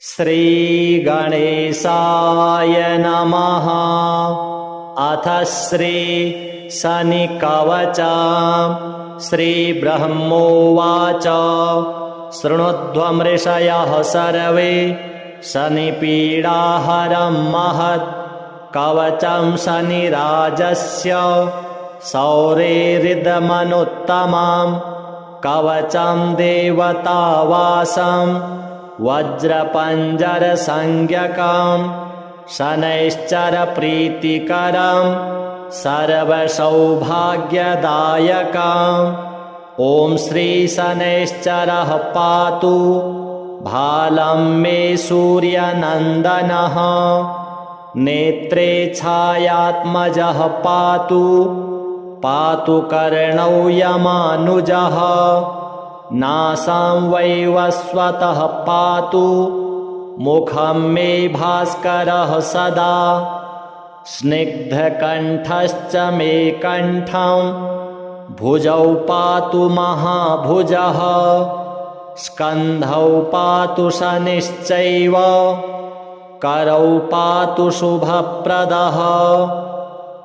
श्रीगणेशाय नमः। अथ श्री शनिकवचम्। श्रीब्रह्मोवाच शृणुध्वमृषयः सर्वे शनिपीडाहरं महत् कवचं शनिराजस्य सौरेरिदमनुत्तमं कवचं देवतावासं वज्रपञ्जरसंज्ञकं शनैश्चरप्रीतिकरं सर्वसौभाग्यदायकम्। ॐ श्री शनैश्चरः पातु भालं मे सूर्यनन्दनः। नेत्रे छायात्मजः पातु पातु कर्णौ यमानुजः। नासां वैवस्वतः पातु मुखं मे भास्करः सदा। स्निग्धकण्ठश्च मे कण्ठं भुजौ पातु महाभुजः। स्कन्धौ पातु शनिश्चैव करौ पातु शुभप्रदः।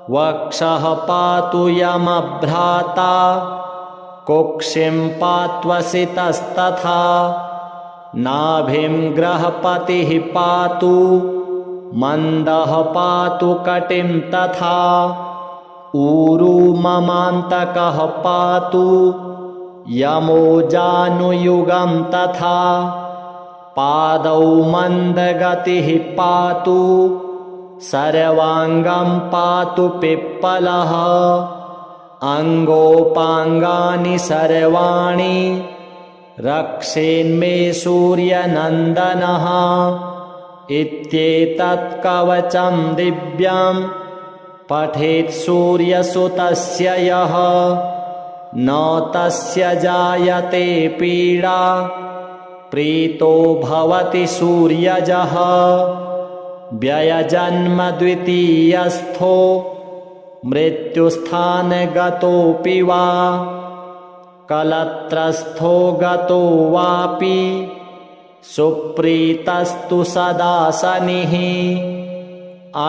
वक्षः पातु यमभ्राता कुक्षिं पात्वसितस्तथा। नाभिं ग्रहपतिः पातु मन्दः पातु कटिं तथा। ऊरू ममान्तकः पातु यमो जानुयुगं तथा। पादौ मन्दगतिः पातु सर्वाङ्गं पातु पिप्पलः। अङ्गोपाङ्गानि सर्वाणि रक्षेन्मे सूर्यनन्दनः। इत्येतत् कवचं दिव्यं पठेत् सूर्यसुतस्य यः न तस्य जायते पीडा प्रीतो भवति सूर्यजः। व्ययजन्म द्वितीयस्थो मृत्युस्थानगतोऽपि वा कलत्रस्थो गतो वापि सुप्रीतस्तु सदा शनिः।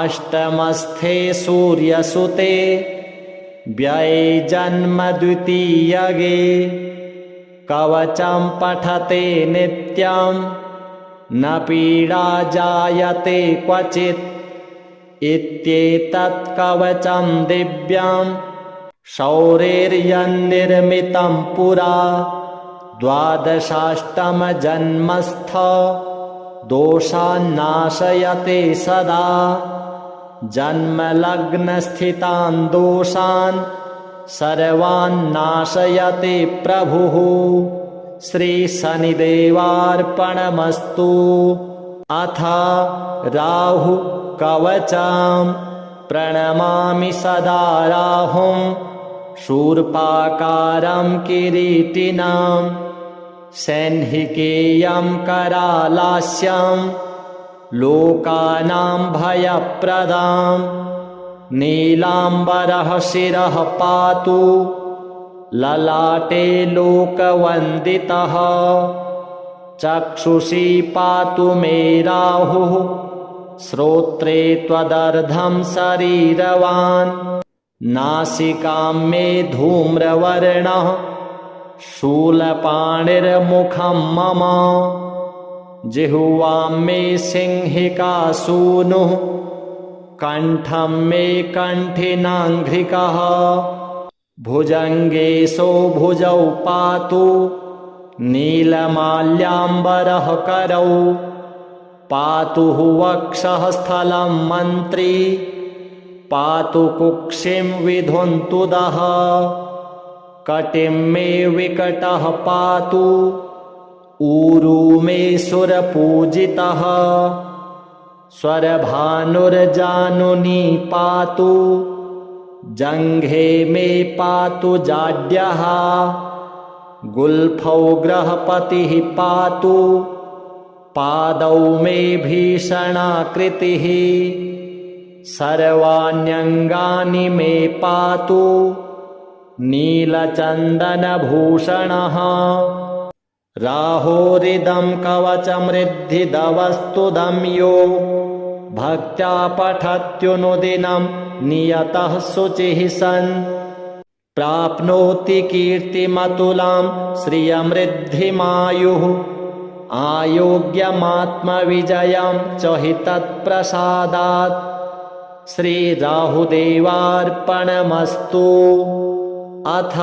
अष्टमस्थे सूर्यसुते व्यये जन्म द्वितीयगे कवचं पठते नित्यं न पीडा जायते क्वचित्। इत्येतत् कवचं दिव्यं शौरेर्यन्निर्मितं पुरा। द्वादशाष्टमजन्मस्थ दोषान्नाशयते सदा। जन्मलग्नस्थितान् दोषान् सर्वान् नाशयते प्रभुः। श्रीशनिदेवार्पणमस्तु। अथ राहु कवचं प्रणमामि सदा राहुं शूर्पाकारं किरीटिनं सैन्हिकेयं करालास्यं लोकानां भयप्रदं। नीलाम्बरः शिरः पातु ललाटे लोकवन्दितः। चक्षुषी पातु मे राहुः श्रोत्रे त्वदर्धं शरीरवान्। नासिकां मे धूम्रवर्णः शूलपाणिर्मुखं मम। जिह्वां मे सिंहिका सूनुः कण्ठं मे कण्ठिनाङ्घ्रिकः। भुजङ्गेशो भुजौ पातु नीलमाल्याम्बरः करौ। पातु वक्षः स्थलं मन्त्री पातु कुक्षिं विधुन्तुदः। कटिं मे विकटः पातु ऊरू मे सुरपूजितः। स्वरभानुर्जानुनी पातु जङ्घे मे पातु जाड्यः। गुल्फौ ग्रहपतिः पातु पादौ मे भीषणाकृतिः। सर्वाण्यङ्गानि मे पातु नीलचन्दनभूषणः। राहोरिदं कवचमृद्धिदवस्तुदं यो भक्त्या पठत्युनुदिनं नियतः शुचिः सन् प्राप्नोति कीर्तिमतुलां श्रियमृद्धिमायुः आयोग्यमात्मविजयं च हि तत्प्रसादात् श्रीराहुदेवार्पणमस्तु। अथ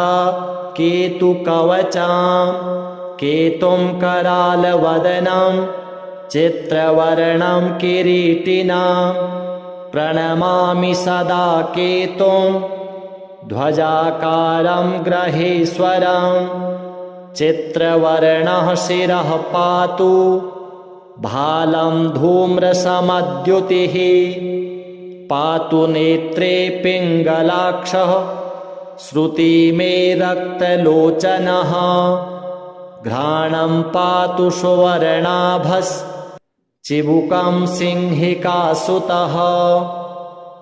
केतुकवचां केतुं करालवदनं चित्रवर्णं किरीटिनं प्रणमामि सदा केतुं ध्वजाकारं ग्रहेश्वरं चित्रवर्णः शिरः पातु भालं धूम्रसमद्युतिः पातु नेत्रे पिङ्गलाक्षः श्रुति मे रक्तलोचनः घ्राणं पातु सुवर्णाभश्चिबुकं सिंहिकासुतः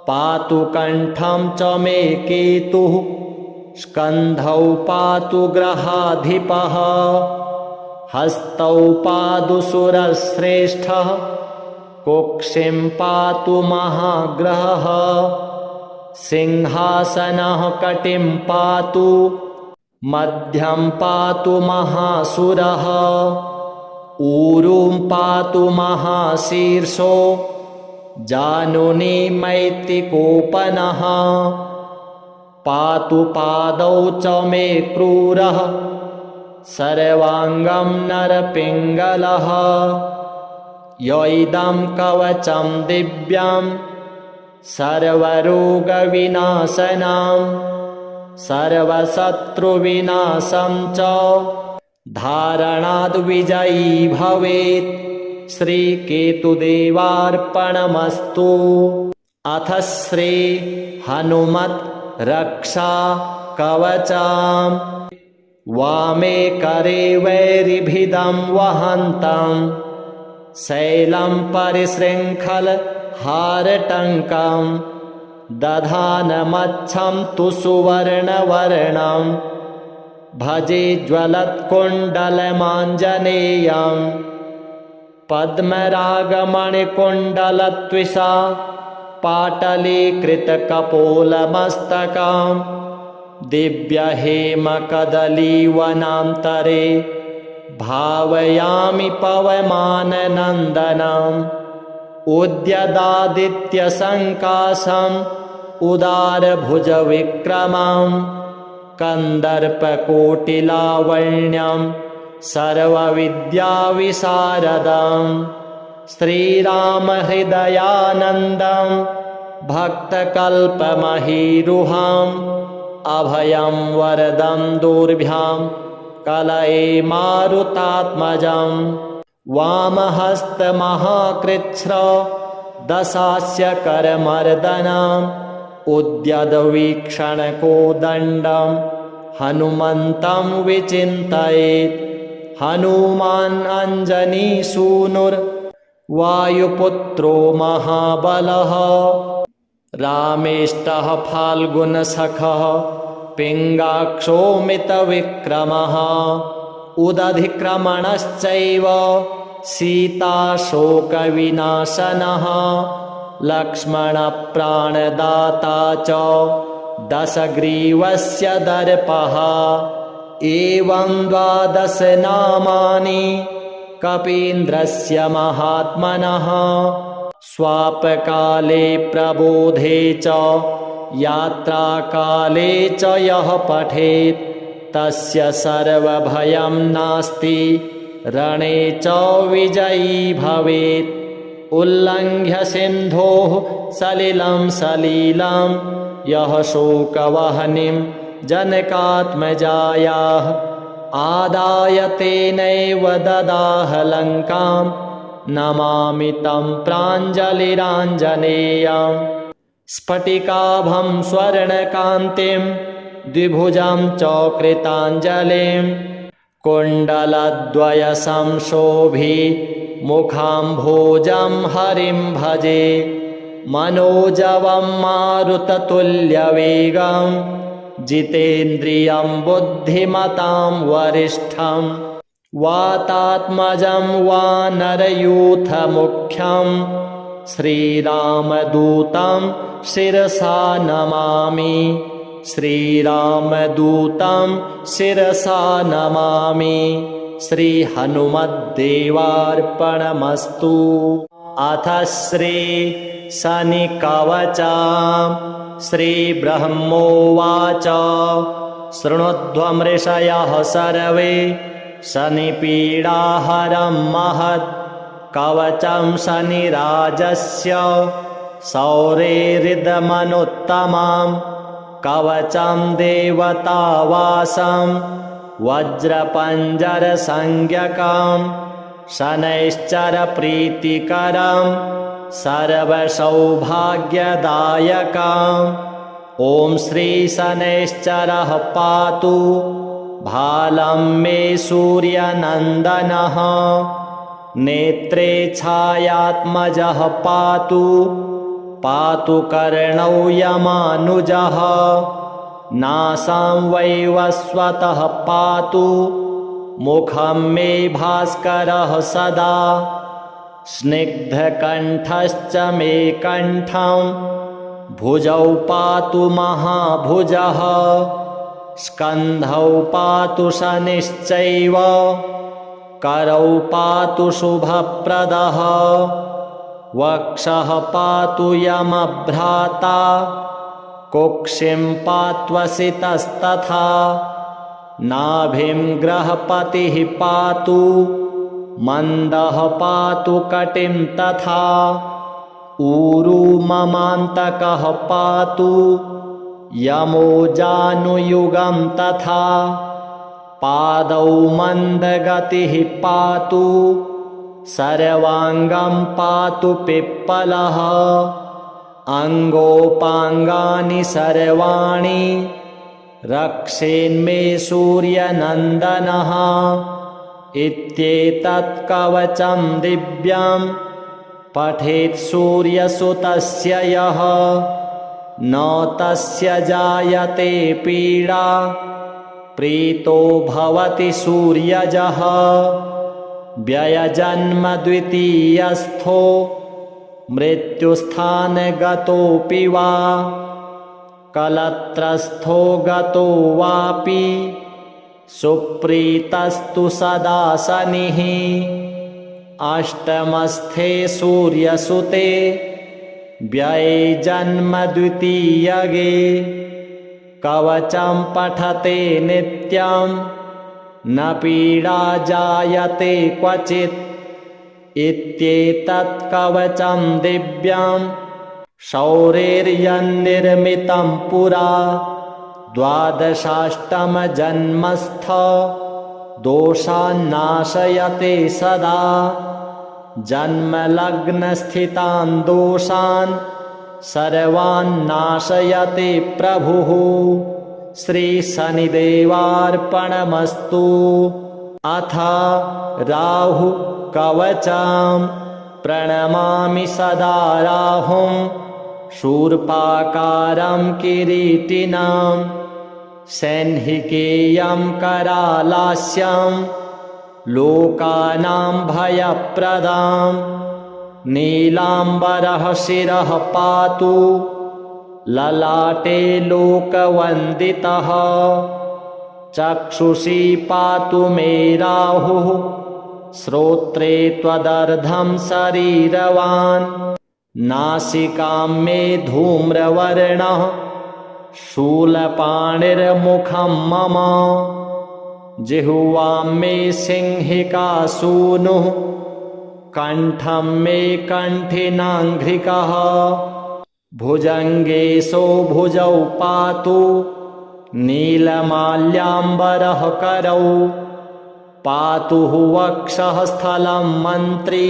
पातु कण्ठं च मे केतुः स्कन्धौ पातु ग्रहाधिपः हस्तौ पातु सुरश्रेष्ठः कुक्षिं पातु महाग्रहः सिंहासनः कटिं पातु मध्यं पातु महासुरः ऊरुं पातु महाशीर्षो जानुनी मैत्तिकोपनः पातु पादौ च मे क्रूरः सर्वाङ्गं नरपिङ्गलः य इदं कवचं दिव्यं सर्वरोगविनाशनं सर्वशत्रुविनाशं च धारणाद् विजयी भवेत्। श्रीकेतुदेवार्पणमस्तु। अथ श्री हनुमत् रक्षा कवचम् वामे करे वैरिभिदं वहन्तं शैलं परिशृङ्खल हारटङ्कं दधानमच्छं तु सुवर्णवर्णं भजे ज्वलत्कुण्डलमाञ्जनेयं पद्मरागमणिकुण्डलत्विषा पाटलीकृतकपोलमस्तकं दिव्यहेमकदलीवनान्तरे भावयामि पवमाननन्दनम् उद्यदादित्यसङ्काशम् उदारभुजविक्रमं कन्दर्पकोटिलावण्यं सर्वविद्याविशारदं श्रीरामहृदयानन्दं भक्तकल्पमहीरुहम् अभयं वरदं दुर्भ्यां कलये मारुतात्मजं वामहस्तमहाकृच्छ्र दशास्य करमर्दनम् उद्यद्वीक्षणकोदण्डं हनुमन्तं विचिन्तयेत् हनुमान् अञ्जनीसूनुर्वायुपुत्रो महाबलः रामेष्टः फाल्गुनसखः पिङ्गाक्षोमितविक्रमः उदधिक्रमणश्चैव सीताशोकविनाशनः लक्ष्मणप्राणदाता च दशग्रीवस्य दर्पः एवं 12 नामानि कपीन्द्रस्य महात्मनः स्वापकाले प्रबोधे च यात्राकाले च यः पठेत् तस्य सर्वभयं नास्ति रणे च विजयी भवेत् उल्लङ्घ्य सिन्धोः सलिलं सलीलं यः शोकवह्निं जनकात्मजायाः आदाय तेनैव ददाह लङ्कां नमामि तं प्राञ्जलिराञ्जनेयं स्फटिकाभं स्वर्णकान्तिं द्विभुजं च कृताञ्जलिं कुण्डलद्वयसंशोभि मुखाम्भोजं हरिं भजे मनोजवं मारुततुल्यवेगं जितेन्द्रियं बुद्धिमतां वरिष्ठं वातात्मजं वानरयूथमुख्यं श्रीरामदूतं शिरसा नमामि। श्रीरामदूतं शिरसा नमामि। श्रीहनुमद्देवार्पणमस्तु। अथ श्रीशनिकवचम्। श्रीब्रह्मोवाच शृणुध्वमृषयः सर्वे शनिपीडाहरं महत् कवचं शनिराजस्य सौरेरिदमनुत्तमं कवचं देवतावासं वज्रपञ्जरसंज्ञकं शनैश्चरप्रीतिकरं सर्वसौभाग्यदायकम्। ॐ श्रीशनैश्चरः पातु भालं मे सूर्यनन्दनः। नेत्रे छायात्मजः पातु पातु कर्णौ यमानुजः। नासां वैवस्वतः पातु मुखं मे भास्करः सदा। स्निग्धकण्ठश्च मे कण्ठं भुजौ पातु महाभुजः। स्कन्धौ पातु शनिश्चैव करौ पातु शुभप्रदः। वक्षः पातु यमभ्राता कुक्षिं पात्वसितस्तथा। नाभिं ग्रहपतिः पातु मन्दः पातु कटिं तथा। ऊरू ममान्तकः पातु यमो जानुयुगं तथा। पादौ मन्दगतिः पातु सर्वाङ्गं पातु पिप्पलः। अङ्गोपाङ्गानि सर्वाणि रक्षेन्मे सूर्यनन्दनः। इत्येतत् कवचं दिव्यं पठेत् सूर्यसुतस्य यः न तस्य जायते पीडा प्रीतो भवति सूर्यजः। व्ययजन्म द्वितीयस्थो मृत्युस्थानगतोऽपि वा कलत्रस्थो गतो वापि सुप्रीतस्तु सदा शनिः। अष्टमस्थे सूर्यसुते व्यये जन्म द्वितीयगे। कवचं पठते नित्यं न पीडा जायते क्वचित्। इत्येतत् कवचं दिव्यं शौरेर्यन्निर्मितं पुरा। द्वादशाष्टमजन्मस्थ दोषान्नाशयते सदा। जन्मलग्नस्थितान् दोषान् सर्वान् नाशयते प्रभुः। श्रीशनिदेवार्पणमस्तु। अथ राहुकवचं प्रणमामि सदा राहुं शूर्पाकारं किरीटिनं। सैन्हिकेयं करालास्यं लोकानां भयप्रदां। नीलाम्बरः शिरः पातु ललाटे लोकवन्दितः। चक्षुषी पातु मे राहुः श्रोत्रे त्वदर्धं शरीरवान्। नासिकां मे धूम्रवर्णः शूलपाणिर्मुखं मम। जिह्वां मे सिंहिका सूनुः कण्ठं मे कण्ठिनाङ्घ्रिकः। भुजङ्गेशो भुजौ पातु नीलमाल्याम्बरः करौ। पातु वक्षः स्थलं मन्त्री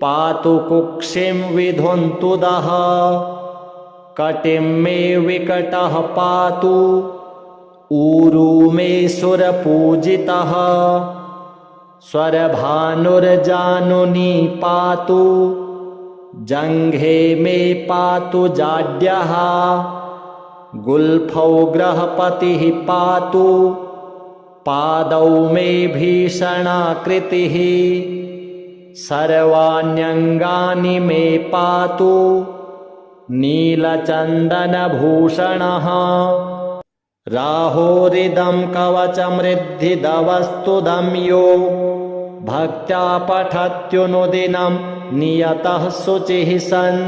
पातु कुक्षिं विधुन्तुदः। कटिं मे विकटः पातु ऊरू मे सुरपूजितः। स्वरभानुर्जानुनी पातु जङ्घे मे पातु जाड्यः। गुल्फौ ग्रहपतिः पातु पादौ मे भीषणाकृतिः सर्वाण्यङ्गानि मे पातु नीलचन्दनभूषणः राहोरिदं कवचमृद्धिदवस्तुदं यो भक्त्या पठत्युनुदिनं नियतः शुचिः सन्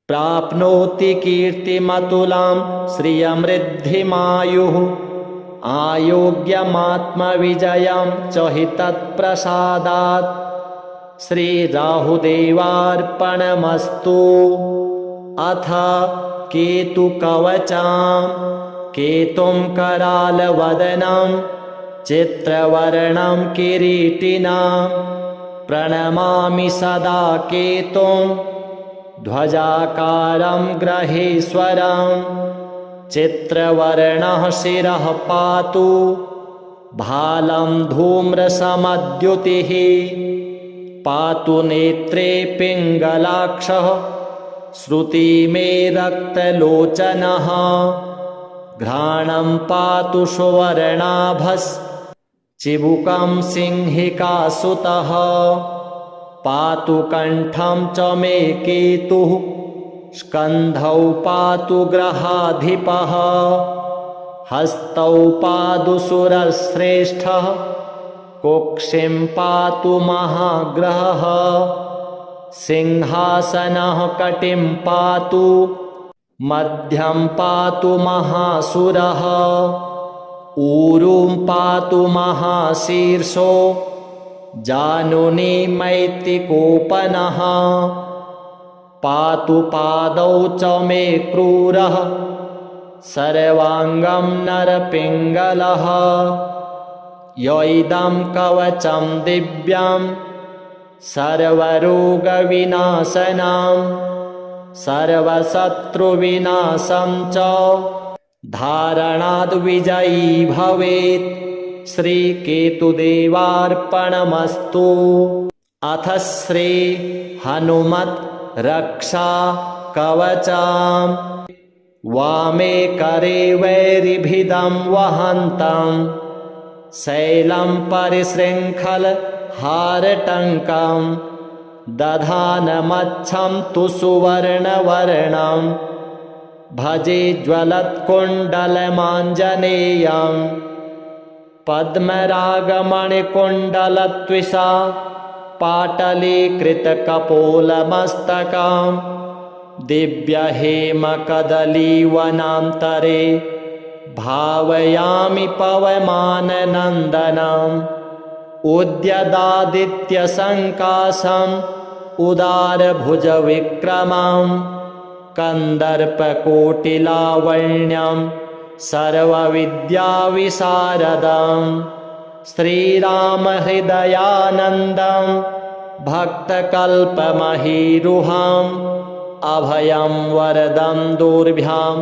प्राप्नोति कीर्तिमतुलां श्रियमृद्धिमायुः आयोग्यमात्मविजयं च हि तत्प्रसादात् श्रीराहुदेवार्पणमस्तु। अथ केतुकवचां केतुं करालवदनं चित्रवर्णं किरीटिनं प्रणमामि सदा केतुं ध्वजाकारं ग्रहेश्वरं चित्रवर्णः शिरः पातु भालं धूम्रसमद्युतिः पातु नेत्रे पिङ्गलाक्षः श्रुति मे रक्तलोचनः घ्राणं पातु सुवर्णाभश्चिबुकं सिंहिकासुतः पातु कण्ठं च मे केतुः स्कन्धौ पातु ग्रहाधिपः हस्तौ पातु सुरश्रेष्ठः कुक्षिं पातु महाग्रहः सिंहासनः कटिं पातु मध्यं पातु महासुरः ऊरुं पातु महाशीर्षो जानुनी मैत्तिकोपनः पातु पादौ च मे क्रूरः सर्वाङ्गं नरपिङ्गलः य इदं कवचं दिव्यं सर्वरोगविनाशनं सर्वशत्रुविनाशं च धारणाद् विजयी भवेत् श्रीकेतुदेवार्पणमस्तु। अथ श्री हनुमत् रक्षा कवचम् वामे करे वैरिभिदं वहन्तं शैलं परिशृङ्खलहारटङ्कं दधानमच्छं तु सुवर्णवर्णं भजे ज्वलत्कुण्डलमाञ्जनेयं पद्मरागमणिकुण्डलत्विषा पाटलीकृतकपोलमस्तकं दिव्यहेमकदलीवनान्तरे भावयामि पवमाननन्दनम् उद्यदादित्यसङ्काशम् उदारभुजविक्रमं कन्दर्पकोटिलावण्यं सर्वविद्याविशारदं श्रीरामहृदयानन्दं भक्तकल्पमहीरुहम् अभयं वरदं दुर्भ्यां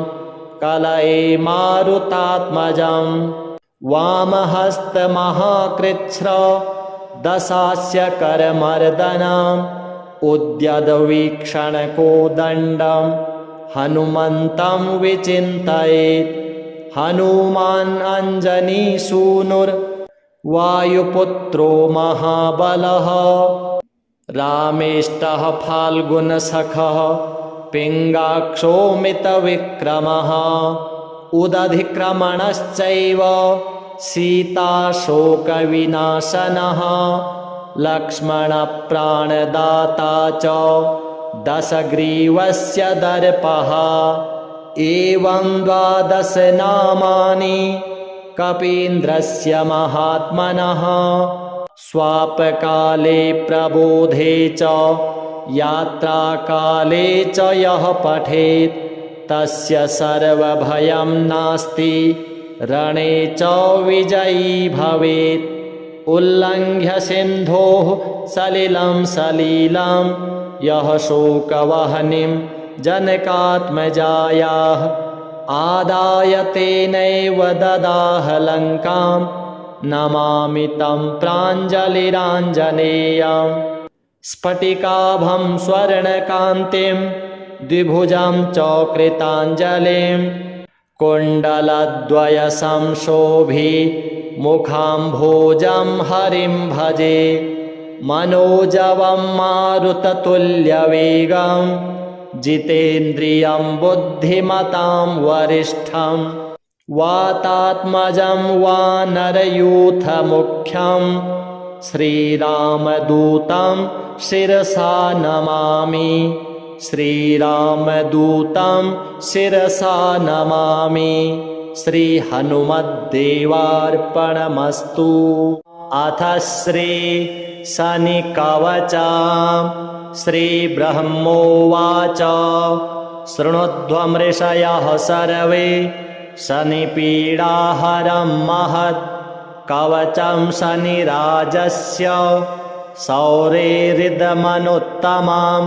कलये मारुतात्मजं वामहस्तमहाकृच्छ्र दशास्य करमर्दनम् उद्यद्वीक्षणकोदण्डं हनुमन्तं विचिन्तयेत् हनुमान् अञ्जनीसूनुर्वायुपुत्रो महाबलः रामेष्टः फाल्गुनसखः पिङ्गाक्षोमितविक्रमः उदधिक्रमणश्चैव सीताशोकविनाशनः लक्ष्मणप्राणदाता च दशग्रीवस्य दर्पः एवं 12 नामानि कपीन्द्रस्य महात्मनः स्वापकाले प्रबोधे च यात्राकाले च यः पठेत् तस्य सर्वभयं नास्ति रणे च विजयी भवेत् उल्लङ्घ्य सिन्धोः सलिलं सलीलं यः शोकवह्निं जनकात्मजायाः आदाय तेनैव ददाह लङ्कां नमामि तं प्राञ्जलिराञ्जनेयं स्फटिकाभं स्वर्णकान्तिं द्विभुजं च कृताञ्जलिं कुण्डलद्वयसंशोभि मुखाम्भोजं हरिं भजे मनोजवं मारुततुल्यवेगं जितेन्द्रियं बुद्धिमतां वरिष्ठं वातात्मजं वानरयूथमुख्यं श्रीरामदूतं शिरसा नमामि श्रीरामदूतं शिरसा नमामि श्रीहनुमद्देवार्पणमस्तु। अथ श्री शनिकवचं श्रीब्रह्मोवाच शृणुध्वमृषयः सर्वे शनिपीडाहरं महत् कवचं शनिराजस्य शौरेरिदमनुत्तमं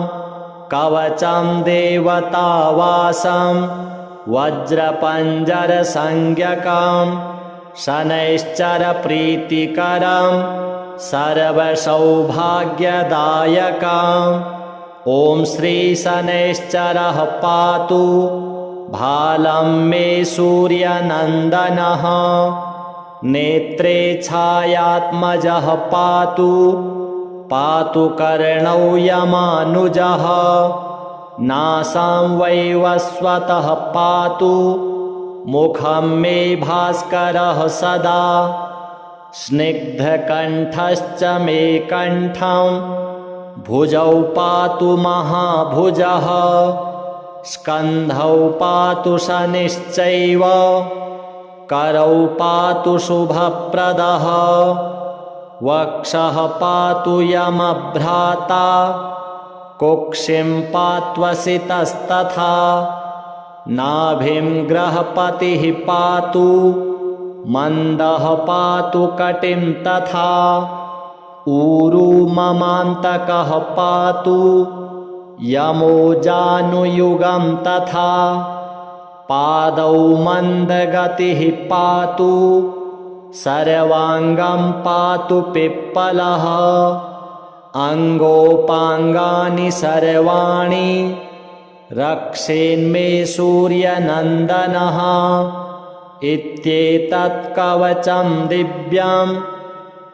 कवचं देवतावासं वज्रपञ्जरसंज्ञकं शनैश्चरप्रीतिकरं सर्वसौभाग्यदायकम् ॐ श्रीशनैश्चरः पातु भालं मे सूर्यनन्दनः नेत्रे छायात्मजः पातु पातु कर्णौ यमानुजः नासां वैवस्वतः पातु मुखं मे भास्करः सदा स्निग्धकण्ठश्च मे कण्ठं भुजौ पातु महाभुजः स्कन्धौ पातु शनिश्चैव करौ पातु शुभप्रदः वक्षः पातु यमभ्राता कुक्षिं पात्वसितस्तथा नाभिं ग्रहपतिः पातु मन्दः पातु कटिं तथा ऊरू ममान्तकः पातु यमो जानुयुगं तथा पादौ मन्दगतिः पातु सर्वाङ्गं पातु पिप्पलः अङ्गोपाङ्गानि सर्वाणि रक्षेन्मे सूर्यनन्दनः इत्येतत् कवचं दिव्यं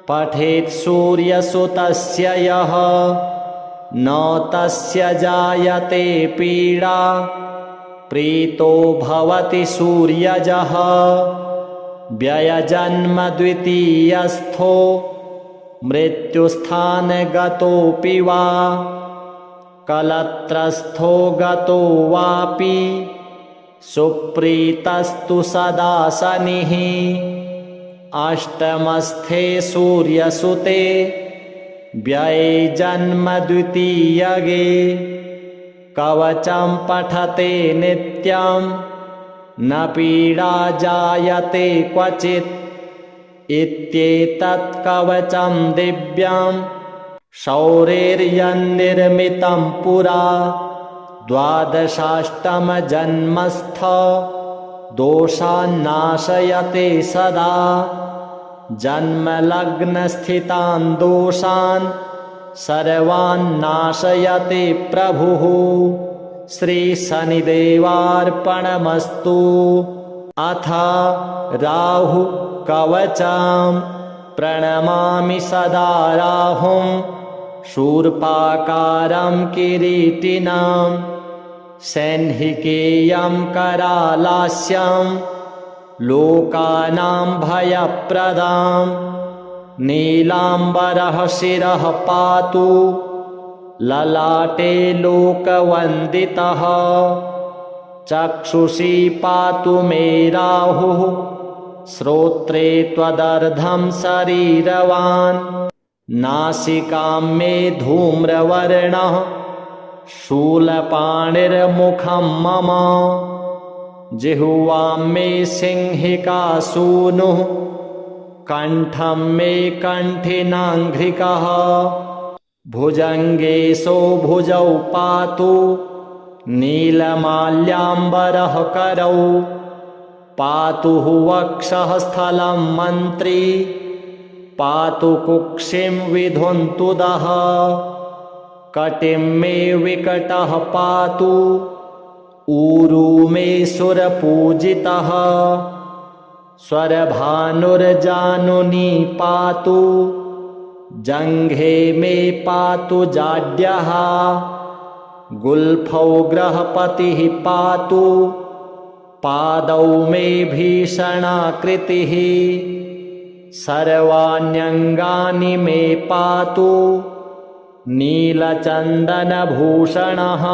पठेत् सूर्यसुतस्य यः न तस्य जायते पीडा प्रीतो भवति सूर्यजः व्ययजन्म द्वितीयस्थो मृत्युस्थानगतोऽपि वा कलत्रस्थो गतो वापि सुप्रीतस्तु सदा शनिः अष्टमस्थे सूर्यसुते व्यये जन्म द्वितीयगे कवचं पठते नित्यं न पीडा जायते क्वचित् इत्येतत् कवचं दिव्यं शौरेर्यन्निर्मितं पुरा द्वादशाष्टमजन्मस्थ दोषान्नाशयते सदा जन्मलग्नस्थितान् दोषान् सर्वान् नाशयते प्रभुः श्रीशनिदेवार्पणमस्तु। अथ राहु कवचं प्रणमामि सदा राहुं शूर्पाकारं किरीटिनं सैन्हिकेयं करालास्यं लोकानां भयप्रदां नीलाम्बरः शिरः पातु ललाटे लोकवन्दितः चक्षुषी पातु मे राहुः श्रोत्रे त्वदर्धं शरीरवान् नासिकां मे धूम्रवर्णः शूलपाणिर्मुखं मम जिह्वां मे सिंहिका सूनुः कण्ठं मे कण्ठिनाङ्घ्रिकः भुजङ्गेशो भुजौ पातु नीलमाल्याम्बरः करौ पातु वक्षः स्थलं मन्त्री पातु कुक्षिं विधुन्तुदः कटिं मे विकटः पातु ऊरू मे सुरपूजितः स्वरभानुर्जानुनी पातु जङ्घे मे पातु जाड्यः गुल्फौ ग्रहपतिः पातु पादौ मे भीषणाकृतिः सर्वाण्यङ्गानि मे पातु नीलचन्दनभूषणः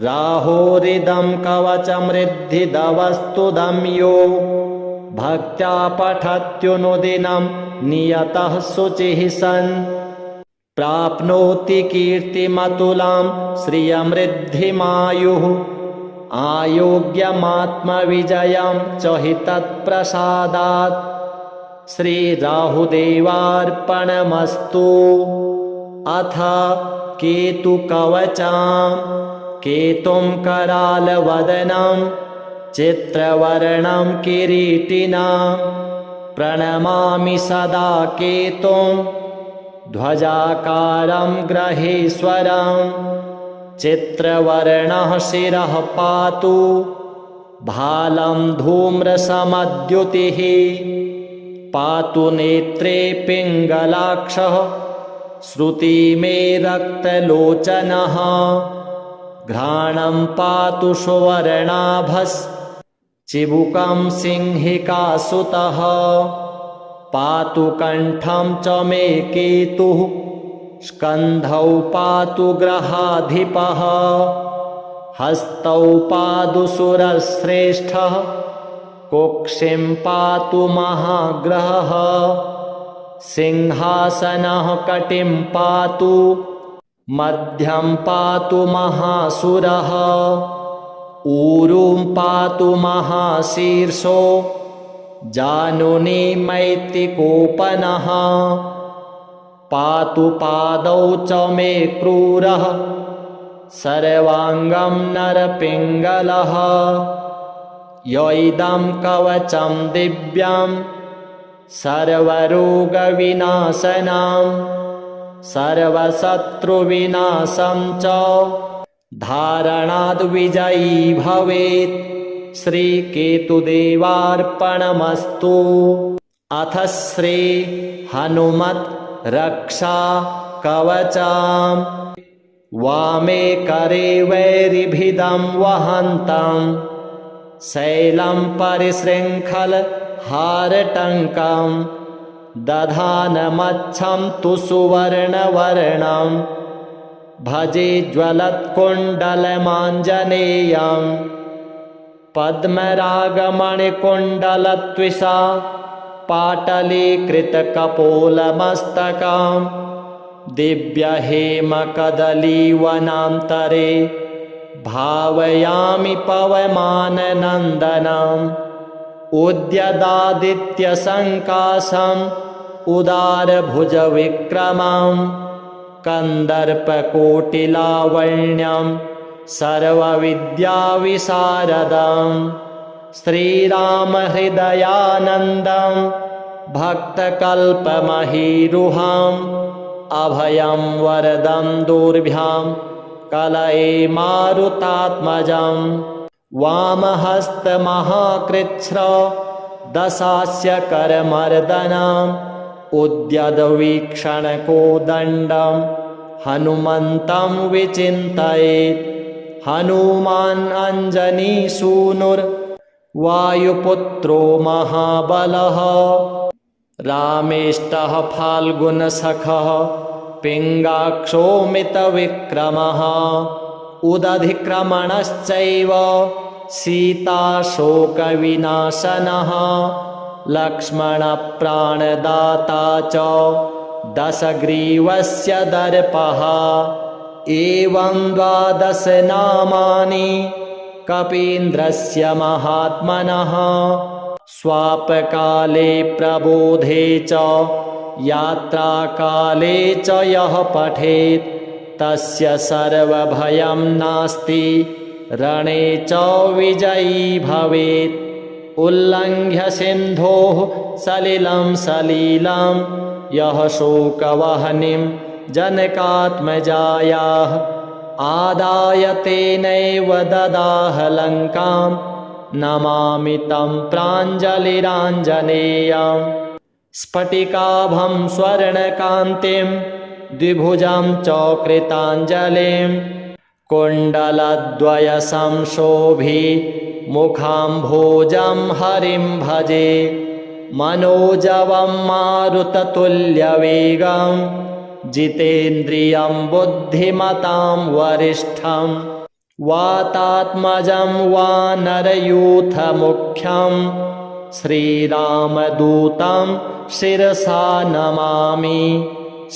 राहोरिदं कवचमृद्धिदवस्तुदं यो भक्त्या पठत्युनुदिनं नियतः शुचिः सन् प्राप्नोति कीर्तिमतुलां श्रियमृद्धिमायुः आयोग्यमात्मविजयं च हि तत्प्रसादात् श्रीराहुदेवार्पणमस्तु। अथ केतुकवचां केतुं करालवदनं चित्रवर्णं किरीटिनं प्रणमामि सदा केतुं ध्वजाकारं ग्रहेश्वरं चित्रवर्णः शिरः पातु भालं धूम्रसमद्युतिः पातु नेत्रे पिङ्गलाक्षः श्रुति मे रक्तलोचनः घ्राणं पातु सुवर्णाभश्चिबुकं सिंहिकासुतः पातु कण्ठं च मे केतुः स्कन्धौ पातु ग्रहाधिपः हस्तौ पातु सुरश्रेष्ठः कुक्षिं पातु महाग्रहः सिंहासनः कटिं पातु मध्यं पातु महासुरः ऊरुं पातु महाशीर्षो जानुनी मैत्तिकोपनः पातु पादौ च मे क्रूरः सर्वाङ्गं नरपिङ्गलः यैदं कवचं दिव्यं सर्वरोगविनाशनं सर्वशत्रुविनाशं च धारणाद् विजयी भवेत्। श्रीकेतुदेवार्पणमस्तु। अथ श्री हनुमत् रक्षा कवचां वामे करे वैरिभिदं वहन्तं शैलं परिशृङ्खल हारटङ्कं दधानमच्छं तु सुवर्णवर्णं भजे ज्वलत्कुण्डलमाञ्जनेयं पद्मरागमणिकुण्डलत्विषा पाटलीकृतकपोलमस्तकं दिव्यहेमकदलीवनान्तरे भावयामि पवमाननन्दनम् उद्यदादित्यसङ्काशम् उदारभुजविक्रमं कन्दर्पकोटिलावण्यं सर्वविद्याविशारदं श्रीरामहृदयानन्दं भक्तकल्पमहीरुहम् अभयं वरदं दुर्भ्यां कलये मारुतात्मजं वामहस्तमहाकृच्छ्र दशास्य करमर्दनम् उद्यद्वीक्षणकोदण्डं हनुमन्तं विचिन्तयेत् हनुमान् अञ्जनीसूनुर्वायुपुत्रो महाबलः रामेष्टः फाल्गुनसखः पिङ्गाक्षो मितविक्रमः उदधिक्रमणश्चैव सीताशोकविनाशनः लक्ष्मणप्राणदाता च दशग्रीवस्य दर्पः एवं 12 नामानि कपीन्द्रस्य महात्मनः स्वापकाले प्रबोधे च यात्राकाले च यः पठेत् तस्य सर्वभयं नास्ति रणे च विजयी भवेत्। उल्लङ्घ्य सिन्धोः सलिलं सलीलं यः शोकवह्निं जनकात्मजायाः आदाय तेनैव ददाह लङ्कां नमामि तं प्राञ्जलिराञ्जनेयं स्फटिकाभं स्वर्णकान्तिं द्विभुजं चकृताञ्जलिं कुण्डलद्वयसंशोभिमुखाम्भोजं हरिं भजे मनोजवं मारुततुल्यवेगं जितेन्द्रियं बुद्धिमतां वरिष्ठं वातात्मजं वानरयूथमुख्यं श्रीरामदूतं शिरसा नमामि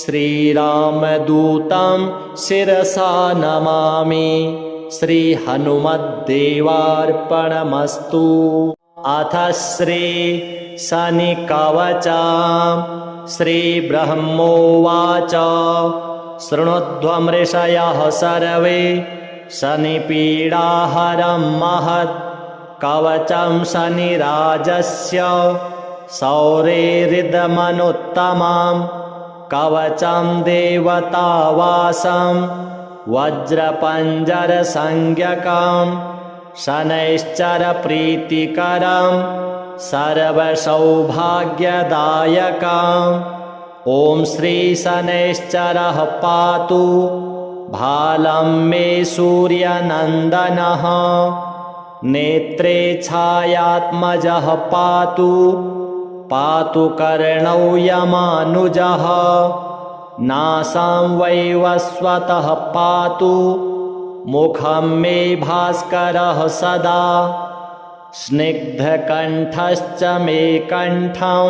श्रीरामदूतं शिरसा नमामि श्रीहनुमद्देवार्पणमस्तु। अथ श्री शनिकवचं श्रीब्रह्मोवाच शृणुध्वमृषयः सर्वे शनिपीडाहरं महत् कवचं शनिराजस्य शौरेरिदमनुत्तमं कवचं देवतावासं वज्रपञ्जरसंज्ञकं शनैश्चरप्रीतिकरं सर्वसौभाग्यदायकम् ॐ श्रीशनैश्चरः पातु भालं मे सूर्यनन्दनः नेत्रे छायात्मजः पातु पातु कर्णौ यमानुजः नासां वैवस्वतः पातु मुखं मे भास्करः सदा स्निग्धकण्ठश्च मे कण्ठं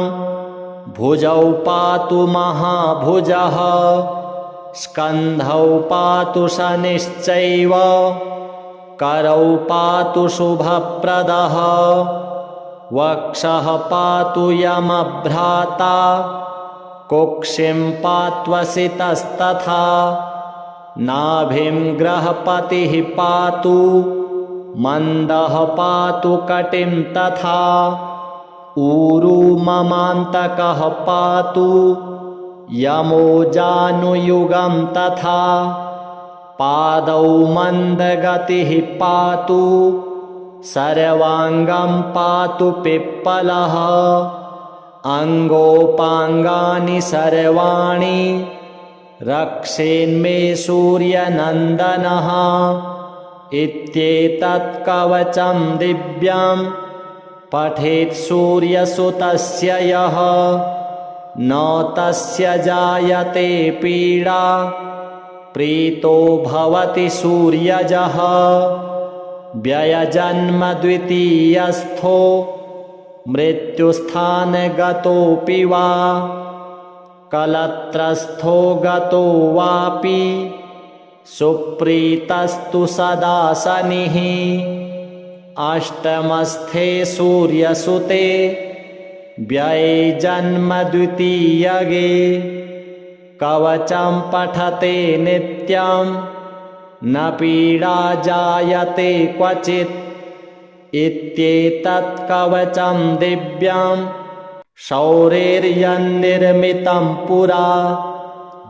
भुजौ पातु महाभुजः स्कन्धौ पातु शनिश्चैव करौ पातु शुभप्रदः वक्षः पातु यमभ्राता कुक्षिं पात्वसितस्तथा नाभिं ग्रहपतिः पातु मन्दः पातु कटिं तथा ऊरू ममान्तकः पातु यमो जानुयुगं तथा पादौ मन्दगतिः पातु सर्वाङ्गं पातु पिप्पलः अङ्गोपाङ्गानि सर्वाणि रक्षेन्मे सूर्यनन्दनः इत्येतत् कवचं दिव्यं पठेत् सूर्यसुतस्य यः न तस्य जायते पीडा प्रीतो भवति सूर्यजः व्ययजन्म द्वितीयस्थो मृत्युस्थानगतोऽपि वा कलत्रस्थो गतो वापि सुप्रीतस्तु सदा शनिः अष्टमस्थे सूर्यसुते व्यये जन्म द्वितीयगे कवचं पठते नित्यं न पीडा जायते क्वचित् इत्येतत् कवचं दिव्यं शौरेर्यन्निर्मितं पुरा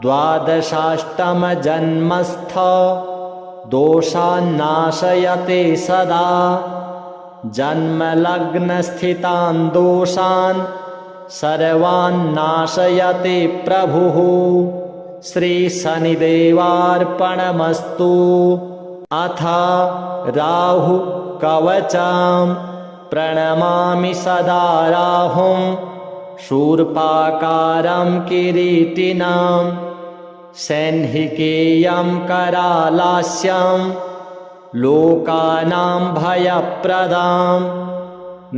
द्वादशाष्टमजन्मस्थ दोषान्नाशयते सदा जन्मलग्नस्थितान् दोषान् सर्वान्नाशयते प्रभुः श्रीशनिदेवार्पणमस्तु। अथ राहु कवचं प्रणमामि सदा राहुं शूर्पाकारं किरीटिनं सैन्हिकेयं करालास्यं लोकानां भयप्रदां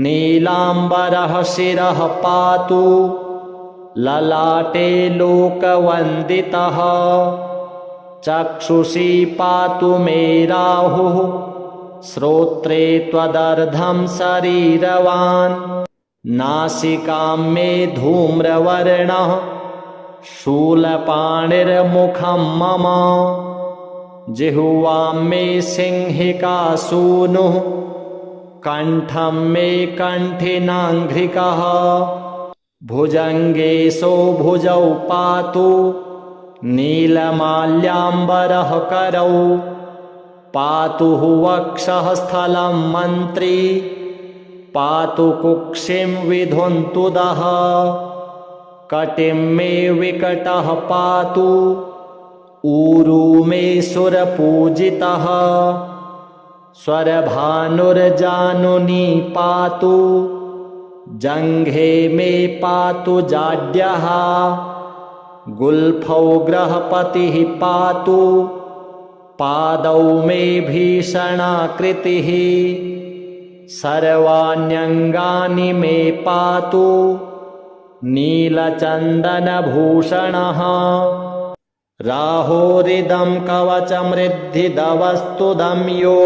नीलाम्बरः शिरः पातु ललाटे लोकवन्दितः चक्षुषी पातु मे राहुः श्रोत्रे त्वदर्धं शरीरवान् नासिकां मे धूम्रवर्णः शूलपाणिर्मुखं मम जिह्वां मे सिंहिका सूनुः कण्ठं मे कण्ठिनाङ्घ्रिकः भुजङ्गेशो भुजौ पातु नीलमाल्याम्बरः करौ पातु वक्षः स्थलं मन्त्री पातु कुक्षिं विधुन्तुदः कटिं मे विकटः पातु ऊरू मे सुरपूजितः स्वरभानुर्जानुनी पातु जङ्घे मे पातु जाड्यः गुल्फौ ग्रहपतिः पातु पादौ मे भीषणाकृतिः सर्वाण्यङ्गानि मे पातु नीलचन्दनभूषणः राहोरिदं कवचमृद्धिदवस्तुदं यो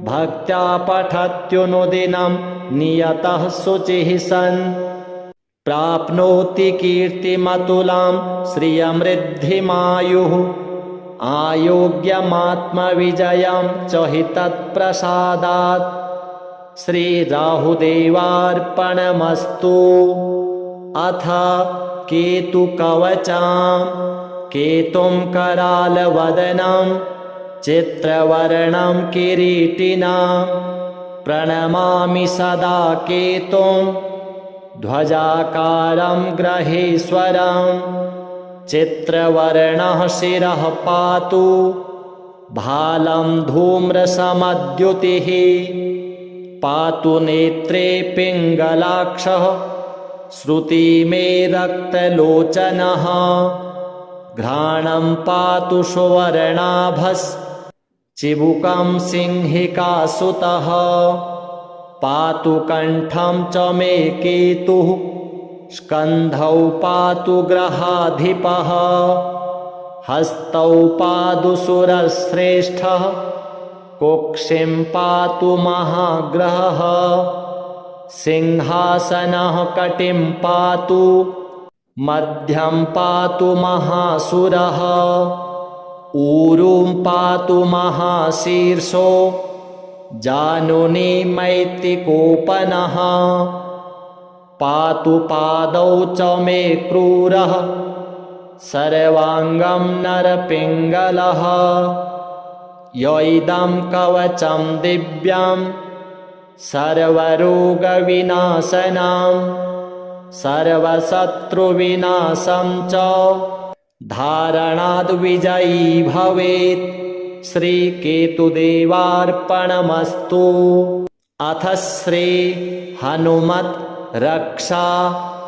भक्त्या पठत्युनुदिनं नियतः शुचिः सन् प्राप्नोति कीर्तिमतुलां श्रियमृद्धिमायुः आयोग्यमात्मविजयं च हि तत्प्रसादात् श्रीराहुदेवार्पणमस्तु। अथ केतुकवचां केतुं करालवदनं चित्रवर्णं किरीटिनं प्रणमामि सदा केतुं ध्वजाकारं ग्रहेश्वरं चित्रवर्णः शिरः पातु भालं धूम्रसमद्युतिः पातु नेत्रे पिङ्गलाक्षः श्रुति मे रक्तलोचनः घ्राणं पातु सुवर्णाभश्चिबुकं सिंहिकासुतः पातु कण्ठं च मे केतुः स्कन्धौ पातु ग्रहाधिपः हस्तौ पातु सुरश्रेष्ठः कुक्षिं पातु महाग्रहः सिंहासनः कटिं पातु मध्यं पातु महासुरः ऊरुं पातु महाशीर्षो जानुनी मैत्तिकोपनः पातु पादौ च मे क्रूरः सर्वाङ्गं नरपिङ्गलः यैदं कवचं दिव्यं सर्वरोगविनाशनं सर्वशत्रुविनाशं च धारणाद् विजयी भवेत् श्रीकेतुदेवार्पणमस्तु। अथ श्री हनुमत् रक्षा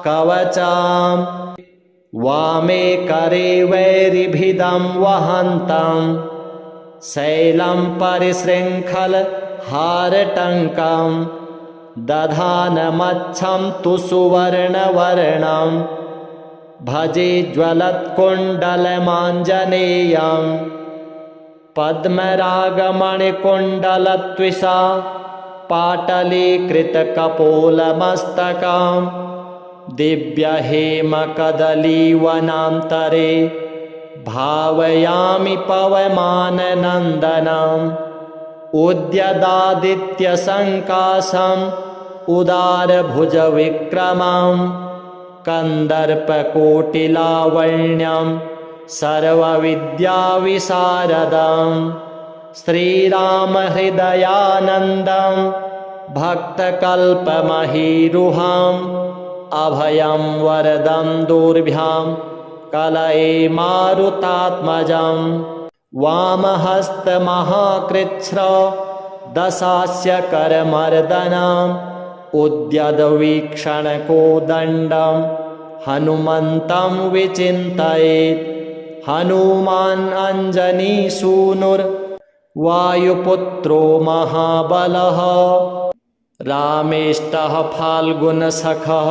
कवचम् वामे करे वैरिभिदं वहन्तं शैलं परिशृङ्खल हारटङ्कं दधानमच्छं तु सुवर्णवर्णं भजे ज्वलत्कुण्डलमाञ्जनेयं पद्मरागमणिकुण्डलत्विषा पाटलीकृतकपोलमस्तकं दिव्यहेमकदलीवनान्तरे भावयामि पवमाननन्दनम् उद्यदादित्यसङ्काशम् उदारभुजविक्रमं कन्दर्पकोटिलावण्यं सर्वविद्याविशारदं श्रीरामहृदयानन्दं भक्तकल्पमहीरुहम् अभयं वरदं दुर्भ्यां कलये मारुतात्मजं वामहस्तमहाकृच्छ्र दशास्य करमर्दनम् उद्यद्वीक्षणकोदण्डं हनुमन्तं विचिन्तयेत् हनुमान् अञ्जनीसूनुर्वायुपुत्रो महाबलः रामेष्टः फाल्गुनसखः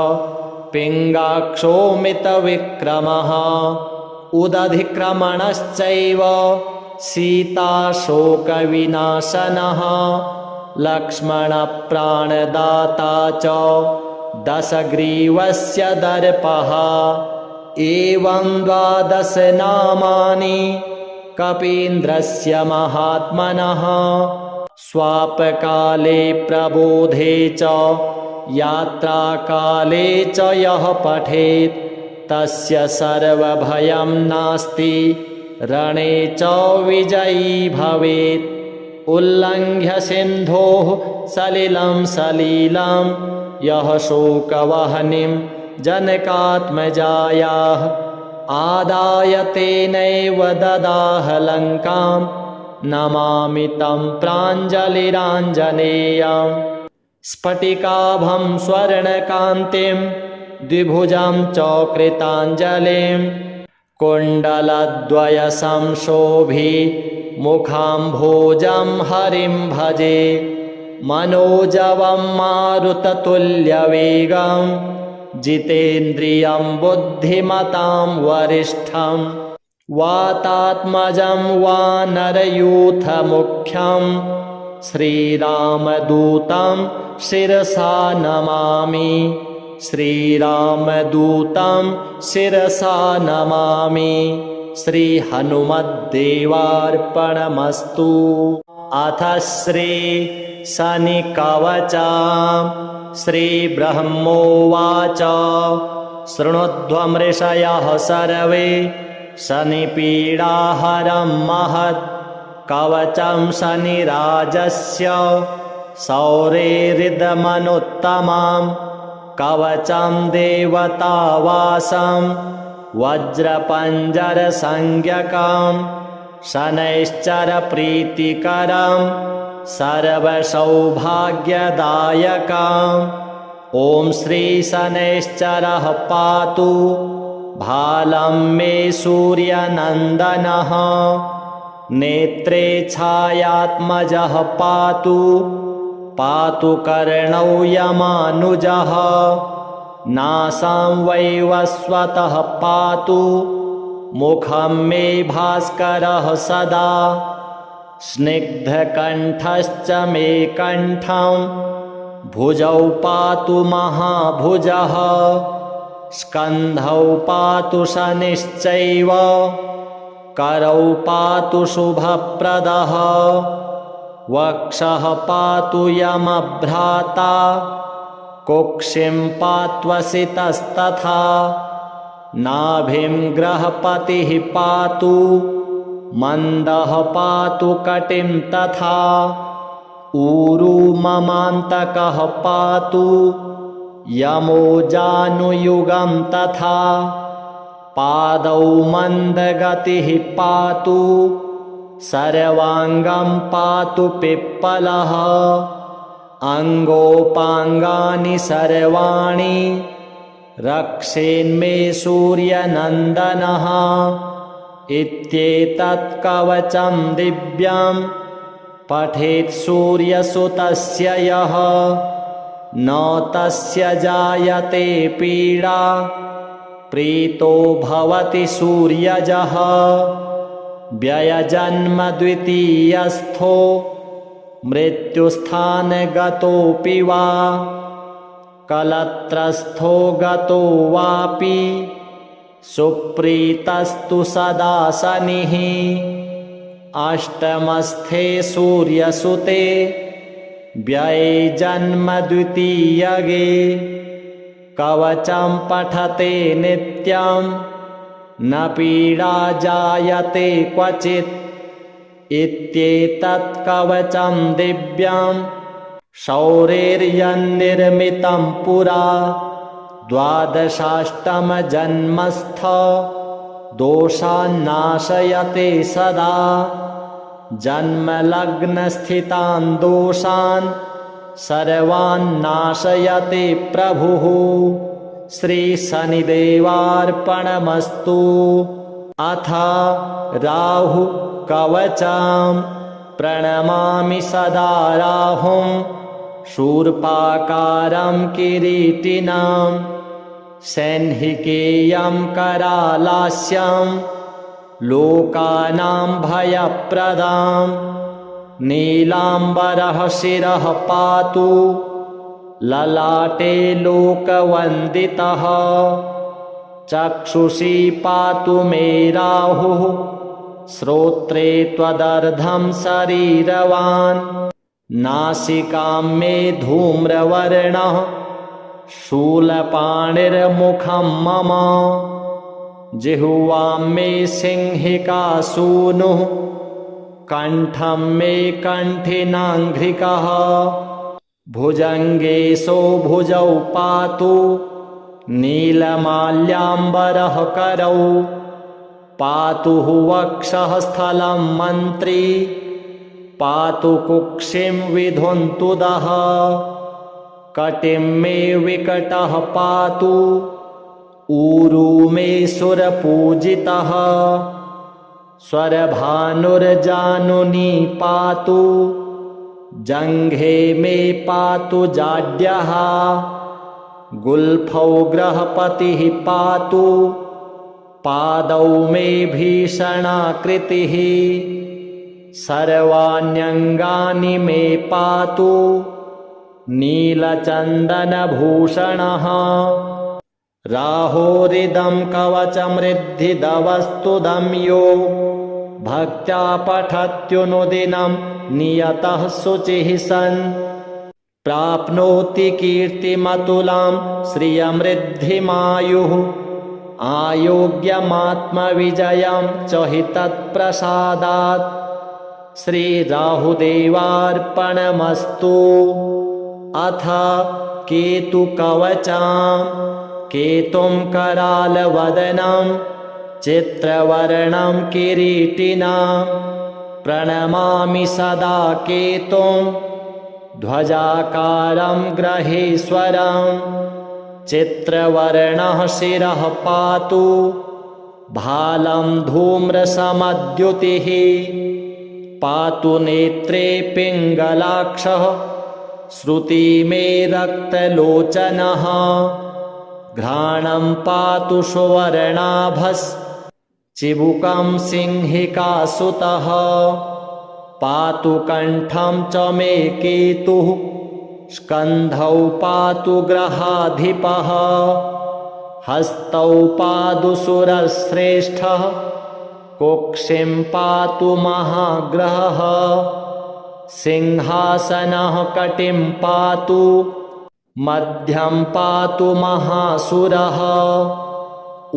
पिङ्गाक्षो मितविक्रमः उदधिक्रमणश्चैव सीताशोकविनाशनः लक्ष्मणप्राणदाता च दशग्रीवस्य दर्पः एवं 12 नामानि कपीन्द्रस्य महात्मनः स्वापकाले प्रबोधे च यात्राकाले च यः पठेत् तस्य सर्वभयं नास्ति रणे च विजयी भवेत्। उल्लङ्घ्य सिन्धोः सलिलं सलीलं यः शोकवह्निं जनकात्मजायाः आदाय तेनैव ददाह लङ्कां नमामि तं प्राञ्जलिराञ्जनेयम् स्फटिकाभं स्वर्णकान्तिं द्विभुजं च कृताञ्जलिं कुण्डलद्वयसंशोभिमुखाम्भोजं हरिं भजे मनोजवं मारुततुल्यवेगं जितेन्द्रियं बुद्धिमतां वरिष्ठं वातात्मजं वानरयूथमुख्यं श्रीरामदूतं शिरसा नमामि श्रीरामदूतं शिरसा नमामि श्रीहनुमद्देवार्पणमस्तु। अथ श्रीशनिकवचम् श्रीब्रह्मोवाच शृणुध्वमृषयः सर्वे शनिपीडाहरं महत् कवचं शनिराजस्य सौरेरिदमनुत्तमं कवचं देवतावासं वज्रपञ्जरसंज्ञकं शनैश्चरप्रीतिकरं सर्वसौभाग्यदायकम् ॐ श्रीशनैश्चरः पातु भालं मे सूर्यनन्दनः नेत्रे छायात्मजः पातु पातु कर्णौ यमानुजः नासां वैवस्वतः पातु मुखं मे भास्करः सदा स्निग्धकण्ठश्च मे कण्ठं भुजौ पातु महाभुजः स्कन्धौ पातु शनिश्चैव करौ पातु शुभप्रदः वक्षः पातु यमभ्राता कुक्षिं पात्वसितस्तथा नाभिं ग्रहपतिः पातु मन्दः पातु कटिं तथा ऊरू ममान्तकः पातु यमो जानुयुगं तथा पादौ मन्दगतिः पातु सर्वाङ्गं पातु पिप्पलः अङ्गोपाङ्गानि सर्वाणि रक्षेन्मे सूर्यनन्दनः इत्येतत् कवचं दिव्यं पठेत् सूर्यसुतस्य यः न तस्य जायते पीडा प्रीतो भवति सूर्यजः व्ययजन्म द्वितीयस्थो मृत्युस्थानगतोऽपि वा कलत्रस्थो गतो वापि सुप्रीतस्तु सदा शनिः अष्टमस्थे सूर्यसुते व्यये जन्म द्वितीयगे कवचं पठते नित्यं न पीडा जायते क्वचित् इत्येतत् कवचं दिव्यं शौरेर्यन्निर्मितं पुरा द्वादशाष्टमजन्मस्थ दोषान्नाशयते सदा जन्मलग्नस्थितान् दोषान् सर्वान् नाशयते प्रभुः श्रीशनिदेवार्पणमस्तु। अथ राहु कवचं प्रणमामि सदा राहुं शूर्पाकारं किरीटिनं सैन्हिकेयं करालास्यं लोकानां भयप्रदां नीलाम्बरः शिरः पातु ललाटे लोकवन्दितः चक्षुषी पातु मे राहुः श्रोत्रे त्वदर्धं शरीरवान् नासिकां मे धूम्रवर्णः शूलपाणिर्मुखं मम जिह्वां मे सिंहिका सूनुः कण्ठं मे कण्ठिनाङ्घ्रिकः भुजङ्गे भुजौ पातु नीलमाल्याम्बरः करौ पातु वक्षः स्थलं मन्त्री पातु कुक्षिं विधुन्तुदः कटिं मे विकटः पातु ऊरू मे सुरपूजितः स्वरभानुर्जानुनी पातु जङ्घे मे पातु जाड्यः गुल्फौ ग्रहपतिः पातु पादौ मे भीषणाकृतिः सर्वाण्यङ्गानि मे पातु नीलचन्दनभूषणः राहोरिदं कवचमृद्धिदवस्तुदं यो भक्त्या पठत्युनुदिनं नियतः शुचिः सन् प्राप्नोति कीर्तिमतुलां श्रियमृद्धिमायुः आयोग्यमात्मविजयं च हि तत्प्रसादात् श्रीराहुदेवार्पणमस्तु। अथ केतुकवचां केतुं करालवदनं चित्रवर्णं किरीटिनं प्रणमामि सदा केतुं ध्वजाकारं ग्रहेश्वरं चित्रवर्णः शिरः पातु भालं धूम्रसमद्युतिः पातु नेत्रे पिङ्गलाक्षः श्रुति मे रक्तलोचनः घ्राणं पातु सुवर्णाभश्चिबुकं सिंहिकासुतः पातु कण्ठं च मे केतुः स्कन्धौ पातु ग्रहाधिपः हस्तौ पातु सुरश्रेष्ठः कुक्षिं पातु महाग्रहः सिंहासनः कटिं पातु मध्यं पातु महासुरः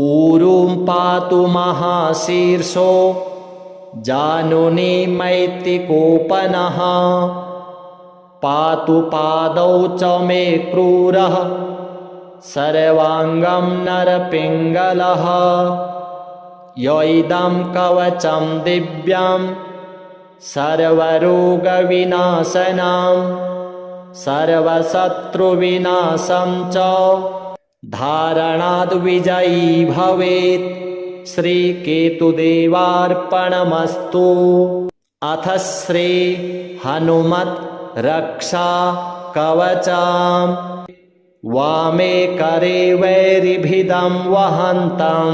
ऊरुं पातु महाशीर्षो जानुनी मैत्तिकोपनः पातु पादौ च मे क्रूरः सर्वाङ्गं नरपिङ्गलः य इदं कवचं दिव्यं सर्वरोगविनाशनं सर्वशत्रुविनाशं च धारणाद् विजयी भवेत्। श्रीकेतुदेवार्पणमस्तु। अथ श्री हनुमत् रक्षा कवचम्। वामे करे वैरिभिदं वहन्तं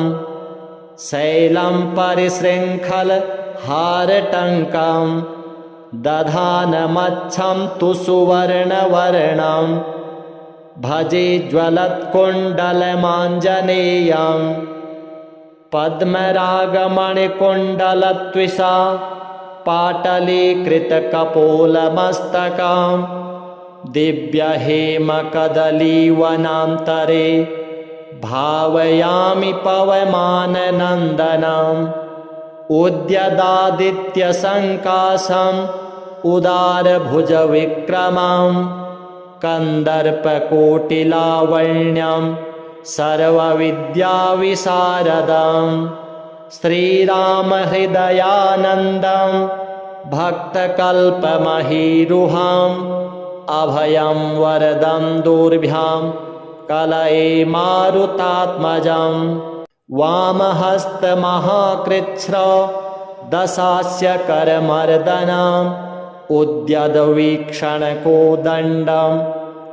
शैलं परिशृङ्खल हारटङ्कं दधानमच्छं तु सुवर्णवर्णं भजे ज्वलत्कुण्डलमाञ्जनेयं पद्मरागमणिकुण्डलत्विषा पाटलीकृतकपोलमस्तकं दिव्यहेमकदलीवनान्तरे भावयामि पवमाननन्दनम् उद्यदादित्यसङ्काशम् उदारभुजविक्रमं कन्दर्पकोटिलावण्यं सर्वविद्याविशारदं श्रीरामहृदयानन्दं भक्तकल्पमहीरुहम् अभयं वरदं दुर्भ्यां कलये मारुतात्मजं वामहस्तमहाकृच्छ्र दशास्य करमर्दनम् उद्यद्वीक्षणकोदण्डं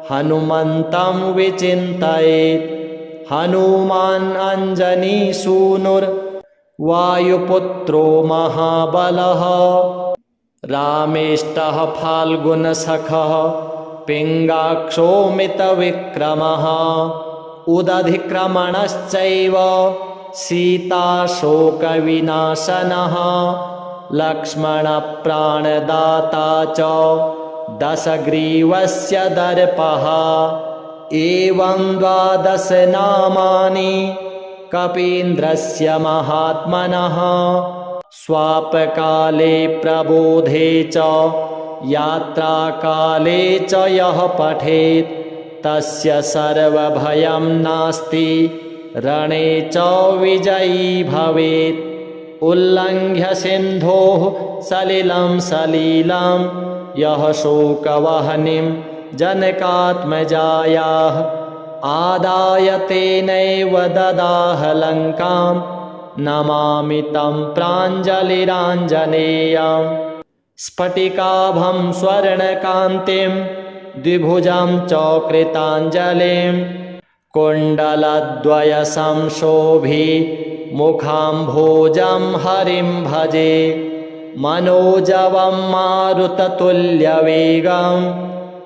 हनुमन्तं विचिन्तयेत् हनुमान् अञ्जनीसूनुर्वायुपुत्रो महाबलः रामेष्टः फाल्गुनसखः पिङ्गाक्षोमितविक्रमः उदधिक्रमणश्चैव सीताशोकविनाशनः लक्ष्मणप्राणदाता च दशग्रीवस्य दर्पः एवं 12 नामानि कपीन्द्रस्य महात्मनः स्वापकाले प्रबोधे च यात्राकाले च यः पठेत् तस्य सर्वभयं नास्ति रणे च विजयी भवेत्। उल्लङ्घ्य सिन्धोः सलिलं सलीलं यः शोकवह्निं जनकात्मजायाः आदाय तेनैव ददाह लङ्कां नमामि तं प्राञ्जलिराञ्जनेयम्। स्फटिकाभं स्वर्णकान्तिं द्विभुजं च कृताञ्जलिं कुण्डलद्वयसंशोभि मुखाम्भोजं हरिं भजे। मनोजवं मारुततुल्यवेगं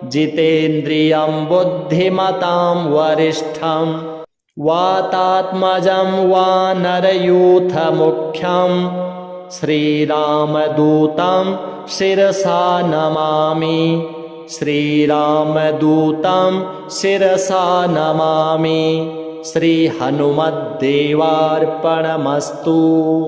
जितेन्द्रियं बुद्धिमतां वरिष्ठं वातात्मजं वानरयूथमुख्यं श्रीरामदूतं शिरसा नमामि। श्रीरामदूतं शिरसा नमामि। श्रीहनुमद्देवार्पणमस्तु।